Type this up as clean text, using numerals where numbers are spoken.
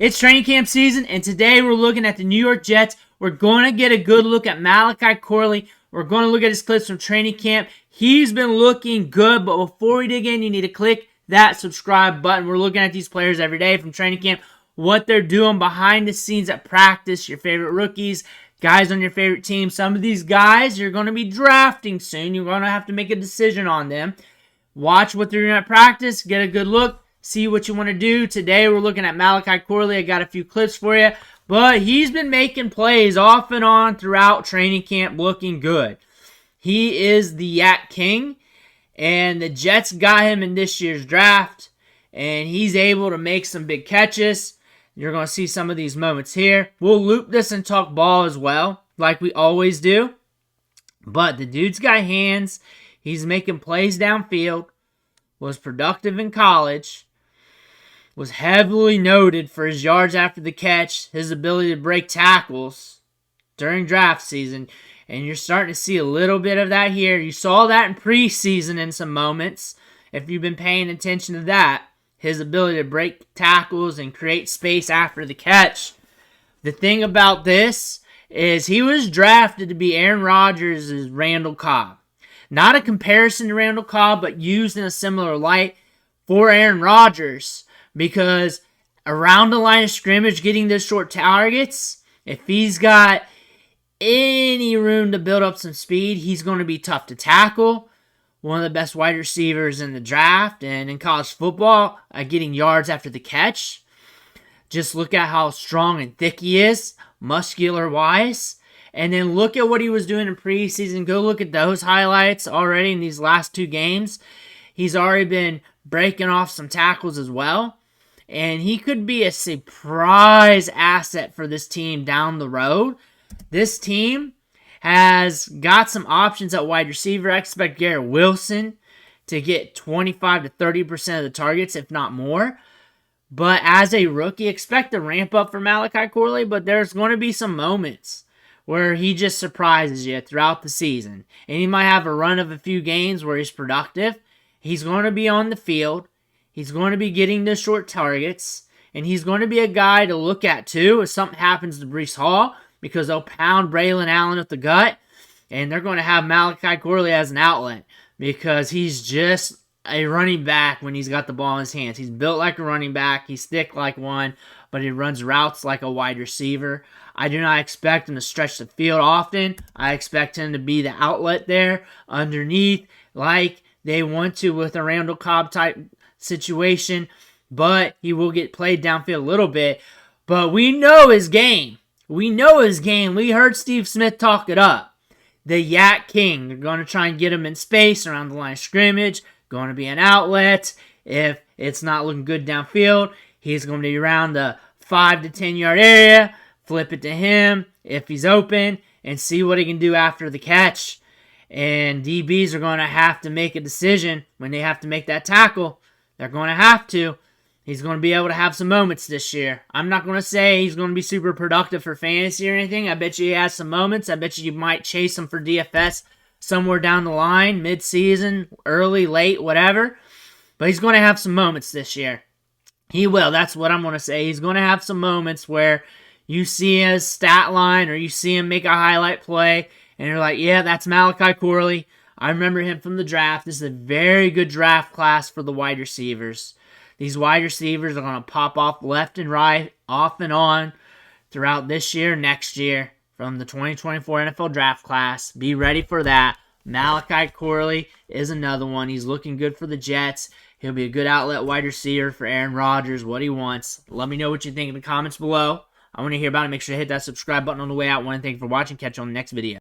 It's training camp season, and today we're looking at the New York Jets. We're going to get a good look at Malachi Corley. We're going to look at his clips from training camp. He's been looking good, but before we dig in, you need to click that subscribe button. We're looking at these players every day from training camp, what they're doing behind the scenes at practice, your favorite rookies, guys on your favorite team. Some of these guys you're going to be drafting soon. You're going to have to make a decision on them. Watch what they're doing at practice, get a good look. See what you want to do. Today we're looking at Malachi Corley. I got a few clips for you. But he's been making plays off and on throughout training camp, looking good. He is the YAC king. And the Jets got him in this year's draft. And he's able to make some big catches. You're going to see some of these moments here. We'll loop this and talk ball as well, like we always do. But the dude's got hands. He's making plays downfield. Was productive in college. Was heavily noted for his yards after the catch, his ability to break tackles during draft season, and you're starting to see a little bit of that here. You saw that in preseason in some moments, if you've been paying attention to that, his ability to break tackles and create space after the catch. The thing about this is he was drafted to be Aaron Rodgers' Randall Cobb. Not a comparison to Randall Cobb, but used in a similar light for Aaron Rodgers. Because around the line of scrimmage, getting those short targets, if he's got any room to build up some speed, he's going to be tough to tackle. One of the best wide receivers in the draft and in college football at getting yards after the catch. Just look at how strong and thick he is, muscular-wise. And then look at what he was doing in preseason. Go look at those highlights already in these last two games. He's already been breaking off some tackles as well. And he could be a surprise asset for this team down the road. This team has got some options at wide receiver. I expect Garrett Wilson to get 25 to 30% of the targets, if not more. But as a rookie, expect a ramp up for Malachi Corley, but there's going to be some moments where he just surprises you throughout the season. And he might have a run of a few games where he's productive. He's going to be on the field. He's going to be getting the short targets. And he's going to be a guy to look at, too, if something happens to Breece Hall, because they'll pound Braylon Allen at the gut. And they're going to have Malachi Corley as an outlet, because he's just a running back when he's got the ball in his hands. He's built like a running back. He's thick like one, but he runs routes like a wide receiver. I do not expect him to stretch the field often. I expect him to be the outlet there underneath, like they want to with a Randall Cobb type situation, but he will get played downfield a little bit. But we know his game. We heard Steve Smith talk it up. The YAC king. They're going to try and get him in space around the line of scrimmage. Going to be an outlet. If it's not looking good downfield, he's going to be around the 5 to 10 yard area. Flip it to him if he's open and see what he can do after the catch. And DBs are going to have to make a decision when they have to make that tackle. They're going to have to. He's going to be able to have some moments this year. I'm not going to say he's going to be super productive for fantasy or anything. I bet you he has some moments. I bet you might chase him for DFS somewhere down the line, mid-season, early, late, whatever. But he's going to have some moments this year. He will. That's what I'm going to say. He's going to have some moments where you see his stat line or you see him make a highlight play and you're like, yeah, that's Malachi Corley. I remember him from the draft. This is a very good draft class for the wide receivers. These wide receivers are going to pop off left and right, off and on throughout this year, next year from the 2024 NFL draft class. Be ready for that. Malachi Corley is another one. He's looking good for the Jets. He'll be a good outlet wide receiver for Aaron Rodgers, what he wants. Let me know what you think in the comments below. I want to hear about it. Make sure to hit that subscribe button on the way out. I want to thank you for watching. Catch you on the next video.